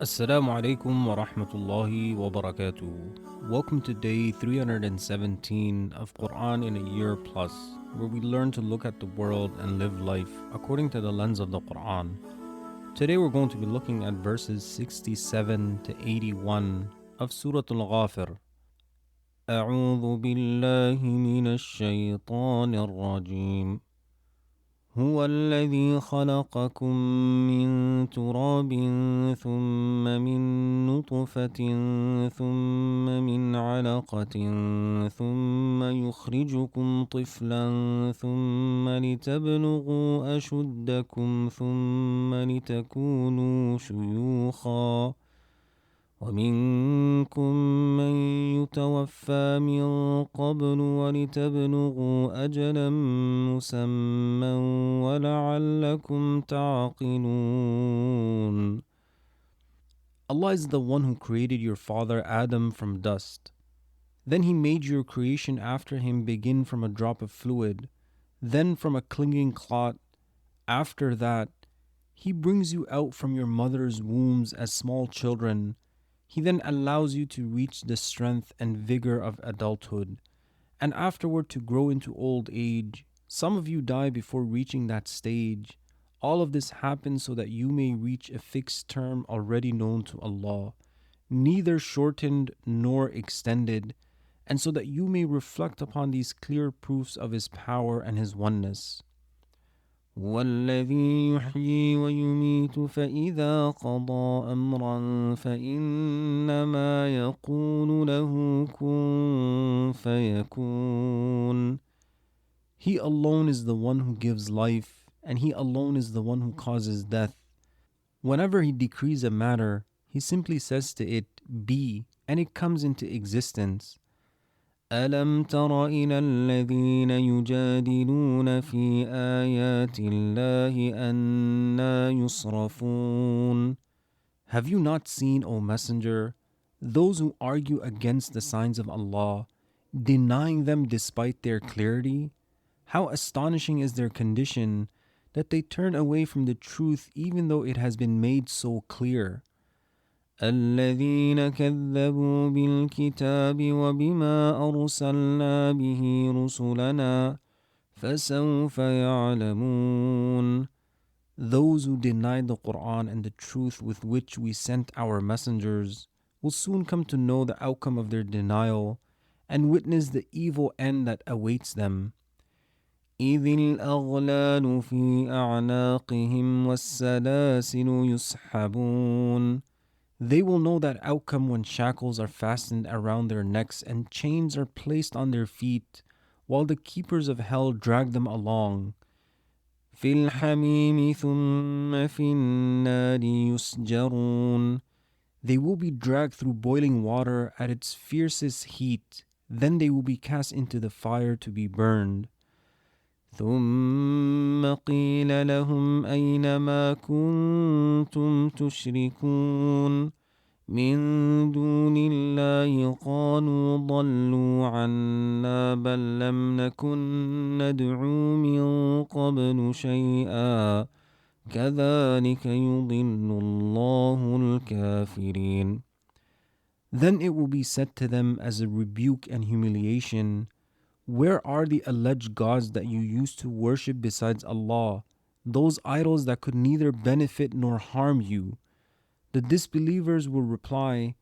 Assalamu alaikum wa rahmatullahi wa barakatuh. Welcome to day 317 of Quran in a Year Plus, where we learn to look at the world and live life according to the lens of the Quran. Today we're going to be looking at verses 67 to 81 of Surah Al-Ghafir. أعوذ بالله من الشيطان الرجيم. هو الذي خلقكم من تراب ثم من نطفة ثم من علقة ثم يخرجكم طفلا ثم لتبلغوا أشدكم ثم لتكونوا شيوخا ومنكم من يتوفى من قبل ولتبلغوا أجلا مسمى ولعلكم تعقلون. Allah is the one who created your father Adam from dust. Then He made your creation after him begin from a drop of fluid, then from a clinging clot. After that, He brings you out from your mother's wombs as small children. He then allows you to reach the strength and vigor of adulthood, and afterward to grow into old age. Some of you die before reaching that stage. All of this happens so that you may reach a fixed term already known to Allah, neither shortened nor extended, and so that you may reflect upon these clear proofs of His power and His oneness. هو الذي يحيي ويميت فإذا قضى أمرا فإنما يقول له كن فيكون. He alone is the one who gives life, and He alone is the one who causes death. Whenever He decrees a matter, He simply says to it, be, and it comes into existence. ألم تر إلى الذين يجادلون في آيات الله أنى يصرفون. Have you not seen, O Messenger, those who argue against the signs of Allah, denying them despite their clarity? How astonishing is their condition that they turn away from the truth even though it has been made so clear. الذين كذبوا بالكتاب وبما أرسلنا به رسلنا فسوف يعلمون. Those who denied the Quran and the truth with which we sent our messengers will soon come to know the outcome of their denial and witness the evil end that awaits them. إذ الأغلال في أعناقهم والسلاسل يسحبون. They will know that outcome when shackles are fastened around their necks and chains are placed on their feet, while the keepers of hell drag them along. في الحميم ثم في النار يسجرون. They will be dragged through boiling water at its fiercest heat, then they will be cast into the fire to be burned. ثم قيل لهم أين ما كنتم تشركون من دون الله قالوا ضلوا عنا بل لم نكن ندعو من قبل شيئا كذلك يضل الله الكافرين. Then it will be said to them as a rebuke and humiliation, where are the alleged gods that you used to worship besides Allah, those idols that could neither benefit nor harm you? The disbelievers will reply,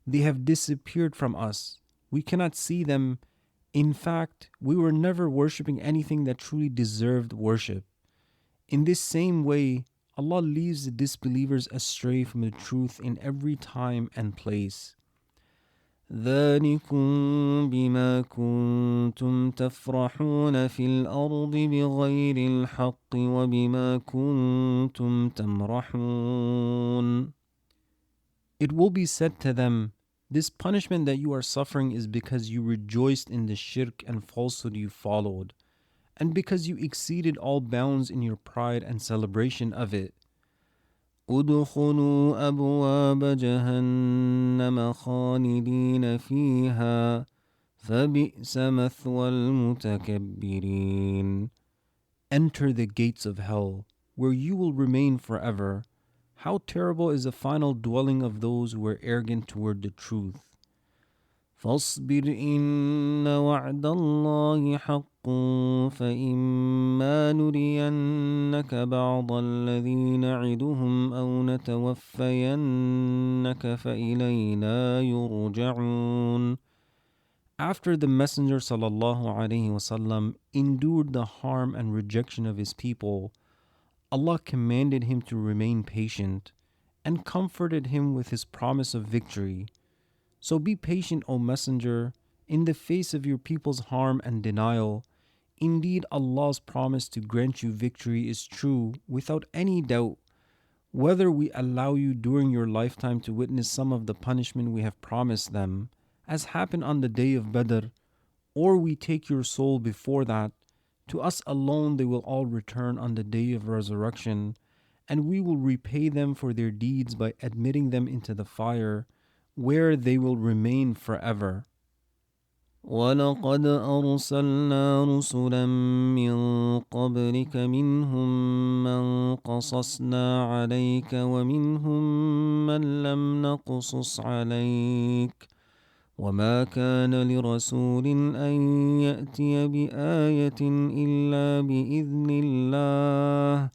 they have disappeared from us. We cannot see them. In fact, we were never worshipping anything that truly deserved worship. In this same way, Allah leaves the disbelievers astray from the truth in every time and place. ذلكم بما كنتم تفرحون في الأرض بغير الحق وبما كنتم تمرحون. It will be said to them, this punishment that you are suffering is because you rejoiced in the shirk and falsehood you followed, and because you exceeded all bounds in your pride and celebration of it. ادخلوا أبواب جهنم خالدين فيها فبئس مثوى المتكبرين. Enter the gates of hell, where you will remain forever. How terrible is the final dwelling of those who are arrogant toward the truth. فاصبر إن وعد الله حق فإما نرينك بعض الذي نعدهم أو نتوفينك فإلينا يرجعون. After the Messenger ﷺ endured the harm and rejection of his people, Allah commanded him to remain patient and comforted him with his promise of victory. So be patient, O Messenger, in the face of your people's harm and denial. Indeed, Allah's promise to grant you victory is true without any doubt. Whether we allow you during your lifetime to witness some of the punishment we have promised them, as happened on the day of Badr, or we take your soul before that, to us alone they will all return on the day of resurrection, and we will repay them for their deeds by admitting them into the fire, where they will remain forever. وَلَقَدْ أَرْسَلْنَا رُسُلًا مِّن قَبْلِكَ مِنْهُم مَّن قَصَصْنَا عَلَيْكَ وَمِنْهُم مَّن لَّمْ نَقْصُصْ عَلَيْكَ وما كان لرسول أن يأتي بآية إلا بإذن الله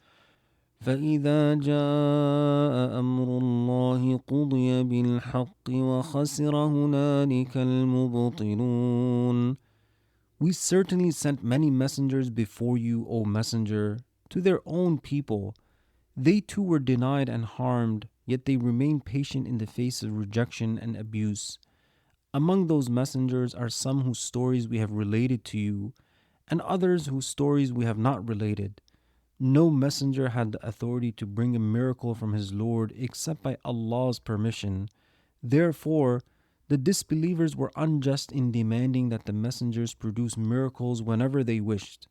فإذا جاء أمر الله قضي بالحق وخسر هنالك المبطلون. We certainly sent many messengers before you, O Messenger, to their own people. They too were denied and harmed, yet they remained patient in the face of rejection and abuse. Among those messengers are some whose stories we have related to you, and others whose stories we have not related. No messenger had the authority to bring a miracle from his Lord except by Allah's permission. Therefore, the disbelievers were unjust in demanding that the messengers produce miracles whenever they wished.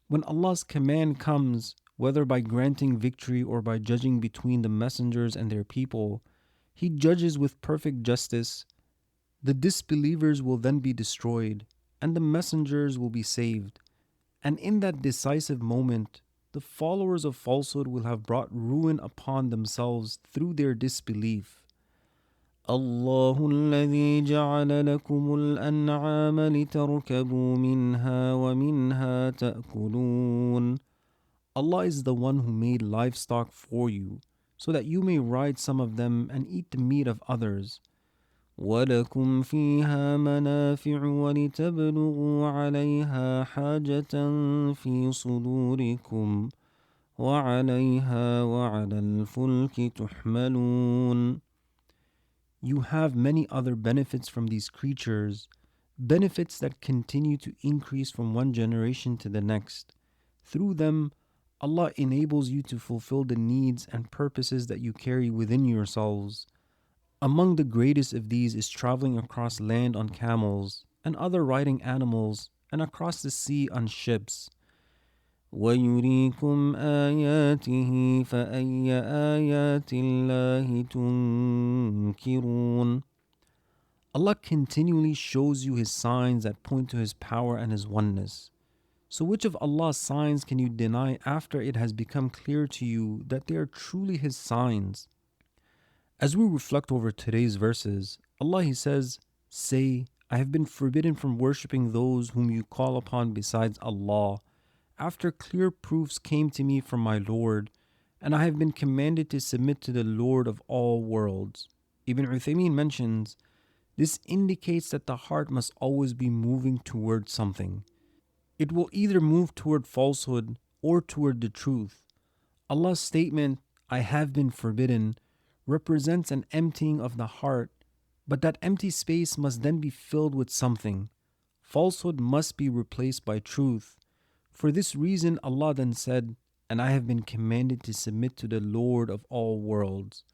When Allah's command comes, whether by granting victory or by judging between the messengers and their people, He judges with perfect justice. The disbelievers will then be destroyed, and the messengers will be saved. And in that decisive moment, the followers of falsehood will have brought ruin upon themselves through their disbelief. الله الذي جعل لكم الأنعام لتركبوا منها ومنها تأكلون. Allah is the one who made livestock for you, so that you may ride some of them and eat the meat of others. وَلَكُمْ فِيهَا مَنَافِعُ وَلِتَبْلُغُوا عَلَيْهَا حَاجَةً فِي صُدُورِكُمْ وَعَلَيْهَا وَعَلَى الْفُلْكِ تُحْمَلُونَ. You have many other benefits from these creatures, benefits that continue to increase from one generation to the next. Through them, Allah enables you to fulfill the needs and purposes that you carry within yourselves. Among the greatest of these is traveling across land on camels and other riding animals and across the sea on ships. وَيُرِيكُمْ آيَاتِهِ فَأَيَّ آيَاتِ اللَّهِ تُنْكِرُونَ. Allah continually shows you His signs that point to His power and His oneness. So which of Allah's signs can you deny after it has become clear to you that they are truly His signs? As we reflect over today's verses, Allah He says, "Say, I have been forbidden from worshipping those whom you call upon besides Allah, after clear proofs came to me from my Lord, and I have been commanded to submit to the Lord of all worlds." Ibn Uthaymeen mentions, this indicates that the heart must always be moving toward something. It will either move toward falsehood or toward the truth. Allah's statement, "I have been forbidden," represents an emptying of the heart, but that empty space must then be filled with something. Falsehood must be replaced by truth. For this reason, Allah then said, "And I have been commanded to submit to the Lord of all worlds."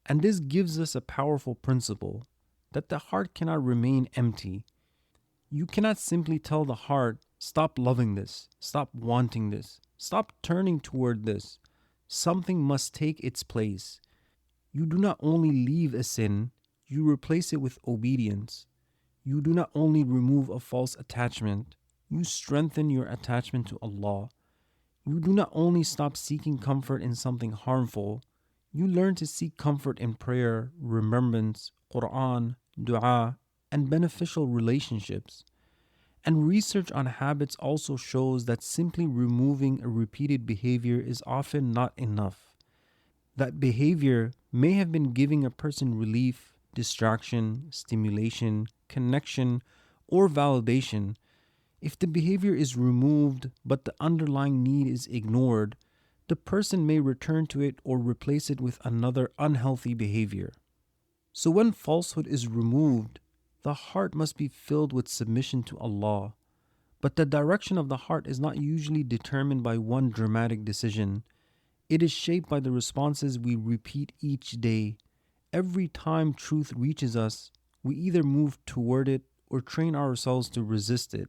And this gives us a powerful principle, that the heart cannot remain empty. You cannot simply tell the heart, "Stop loving this, stop wanting this, stop turning toward this." Something must take its place. You do not only leave a sin, you replace it with obedience. You do not only remove a false attachment, you strengthen your attachment to Allah. You do not only stop seeking comfort in something harmful, You learn to seek comfort in prayer, remembrance, Quran, dua, and beneficial relationships. And research on habits also shows that simply removing a repeated behavior is often not enough. That behavior may have been giving a person relief, distraction, stimulation, connection, or validation. If the behavior is removed but the underlying need is ignored, the person may return to it or replace it with another unhealthy behavior. So, when falsehood is removed, the heart must be filled with submission to Allah. But the direction of the heart is not usually determined by one dramatic decision. It is shaped by the responses we repeat each day. Every time truth reaches us, we either move toward it or train ourselves to resist it.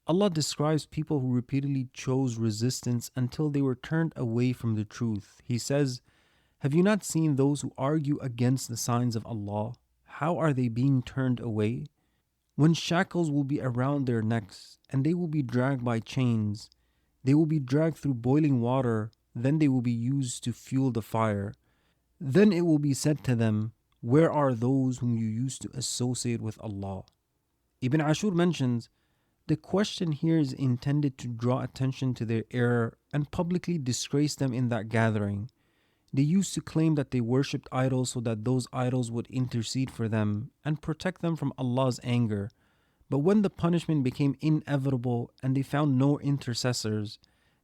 Allah describes people who repeatedly chose resistance until they were turned away from the truth. He says, "Have you not seen those who argue against the signs of Allah? How are they being turned away? When shackles will be around their necks, and they will be dragged by chains. They will be dragged through boiling water, then they will be used to fuel the fire. Then it will be said to them, 'Where are those whom you used to associate with Allah?'" Ibn Ashur mentions, the question here is intended to draw attention to their error and publicly disgrace them in that gathering. They used to claim that they worshipped idols so that those idols would intercede for them and protect them from Allah's anger. But when the punishment became inevitable and they found no intercessors,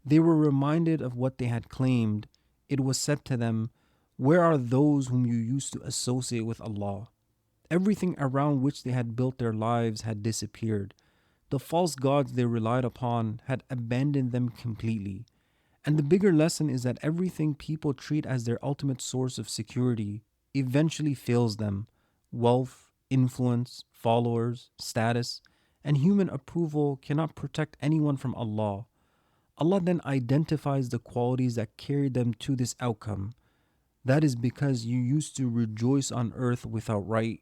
they were reminded of what they had claimed. It was said to them, "Where are those whom you used to associate with Allah?" Everything around which they had built their lives had disappeared. The false gods they relied upon had abandoned them completely. And the bigger lesson is that everything people treat as their ultimate source of security eventually fails them. Wealth, influence, followers, status, and human approval cannot protect anyone from Allah. Allah then identifies the qualities that carried them to this outcome. That is because you used to rejoice on earth without right,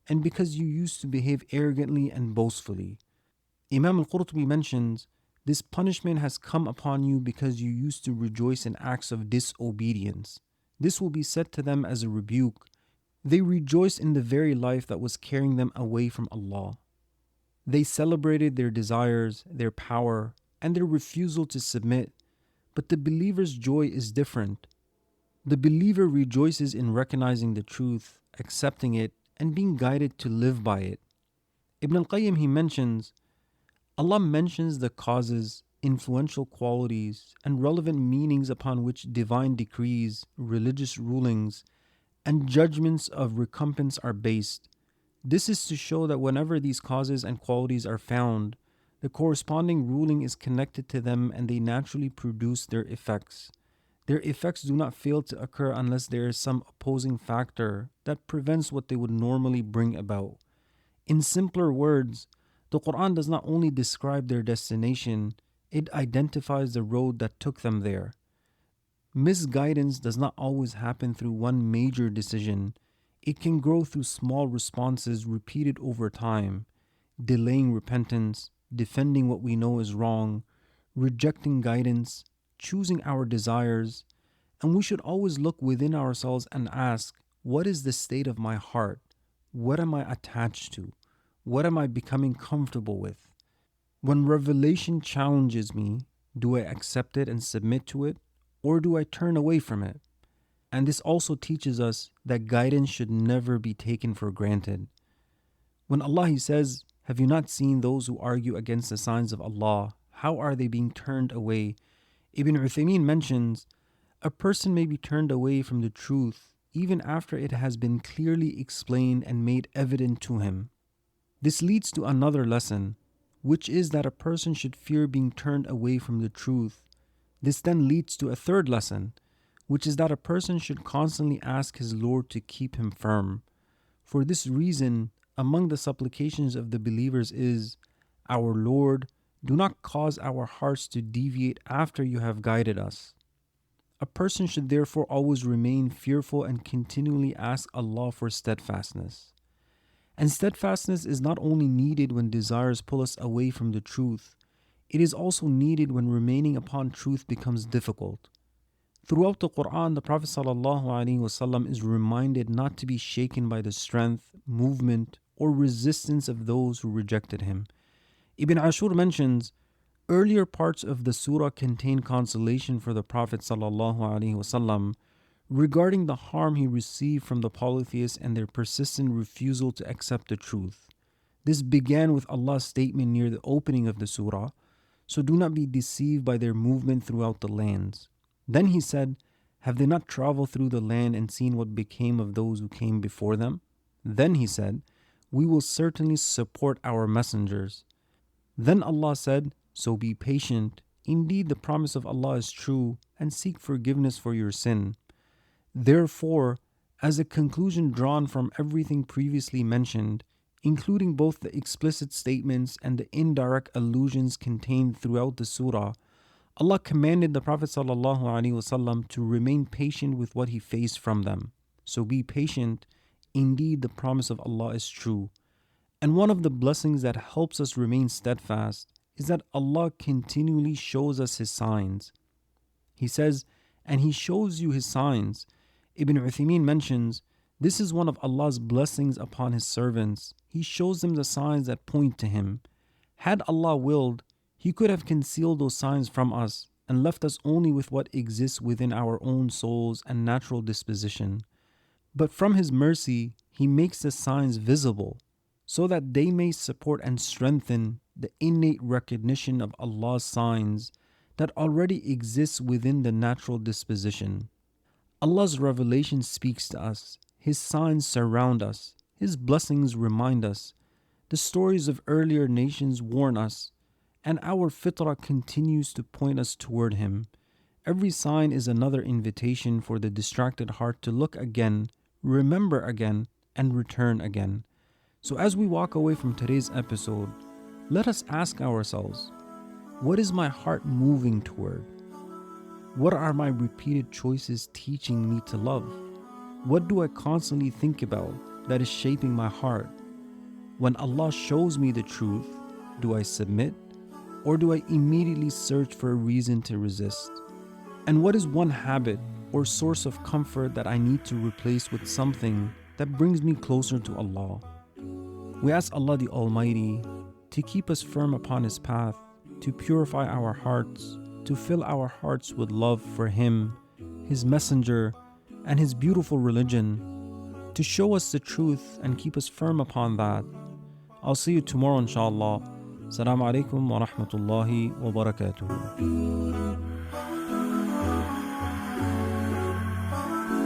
and because you used to behave arrogantly and boastfully. Imam al-Qurtubi mentions, this punishment has come upon you because you used to rejoice in acts of disobedience. This will be said to them as a rebuke. They rejoiced in the very life that was carrying them away from Allah. They celebrated their desires, their power, and their refusal to submit. But the believer's joy is different. The believer rejoices in recognizing the truth, accepting it, and being guided to live by it. Ibn al-Qayyim, he mentions, Allah mentions the causes, influential qualities, and relevant meanings upon which divine decrees, religious rulings, and judgments of recompense are based. This is to show that whenever these causes and qualities are found, the corresponding ruling is connected to them and they naturally produce their effects. Their effects do not fail to occur unless there is some opposing factor that prevents what they would normally bring about. In simpler words, the Quran does not only describe their destination, it identifies the road that took them there. Misguidance does not always happen through one major decision. It can grow through small responses repeated over time, delaying repentance, defending what we know is wrong, rejecting guidance, choosing our desires. And we should always look within ourselves and ask, what is the state of my heart? What am I attached to? What am I becoming comfortable with? When revelation challenges me, do I accept it and submit to it, or do I turn away from it? And this also teaches us that guidance should never be taken for granted. When Allah He says, "Have you not seen those who argue against the signs of Allah? How are they being turned away?" Ibn Uthaymeen mentions, a person may be turned away from the truth even after it has been clearly explained and made evident to him. This leads to another lesson, which is that a person should fear being turned away from the truth. This then leads to a third lesson, which is that a person should constantly ask his Lord to keep him firm. For this reason, among the supplications of the believers is, "Our Lord, do not cause our hearts to deviate after you have guided us." A person should therefore always remain fearful and continually ask Allah for steadfastness. And steadfastness is not only needed when desires pull us away from the truth, it is also needed when remaining upon truth becomes difficult. Throughout the Quran, the Prophet ﷺ is reminded not to be shaken by the strength, movement, or resistance of those who rejected him. Ibn Ashur mentions, earlier parts of the surah contain consolation for the Prophet ﷺ regarding the harm he received from the polytheists and their persistent refusal to accept the truth. This began with Allah's statement near the opening of the surah, so do not be deceived by their movement throughout the lands. Then he said, have they not traveled through the land and seen what became of those who came before them? Then he said, we will certainly support our messengers. Then Allah said, so be patient. Indeed, the promise of Allah is true, and seek forgiveness for your sin. Therefore, as a conclusion drawn from everything previously mentioned, including both the explicit statements and the indirect allusions contained throughout the surah, Allah commanded the Prophet ﷺ to remain patient with what he faced from them. So be patient. Indeed, the promise of Allah is true. And one of the blessings that helps us remain steadfast is that Allah continually shows us His signs. He says, and He shows you His signs. Ibn Uthaymeen mentions, this is one of Allah's blessings upon His servants. He shows them the signs that point to Him. Had Allah willed, He could have concealed those signs from us and left us only with what exists within our own souls and natural disposition. But from His mercy, He makes the signs visible, so that they may support and strengthen the innate recognition of Allah's signs that already exists within the natural disposition. Allah's revelation speaks to us, His signs surround us, His blessings remind us, the stories of earlier nations warn us, and our fitrah continues to point us toward Him. Every sign is another invitation for the distracted heart to look again, remember again, and return again. So as we walk away from today's episode, let us ask ourselves, what is my heart moving toward? What are my repeated choices teaching me to love? What do I constantly think about that is shaping my heart? When Allah shows me the truth, do I submit, or do I immediately search for a reason to resist? And what is one habit or source of comfort that I need to replace with something that brings me closer to Allah? We ask Allah the Almighty to keep us firm upon His path, to purify our hearts, to fill our hearts with love for Him, His Messenger, and His beautiful religion, to show us the truth and keep us firm upon that. I'll see you tomorrow, inshallah. Assalamu alaikum wa rahmatullahi wa barakatuhu.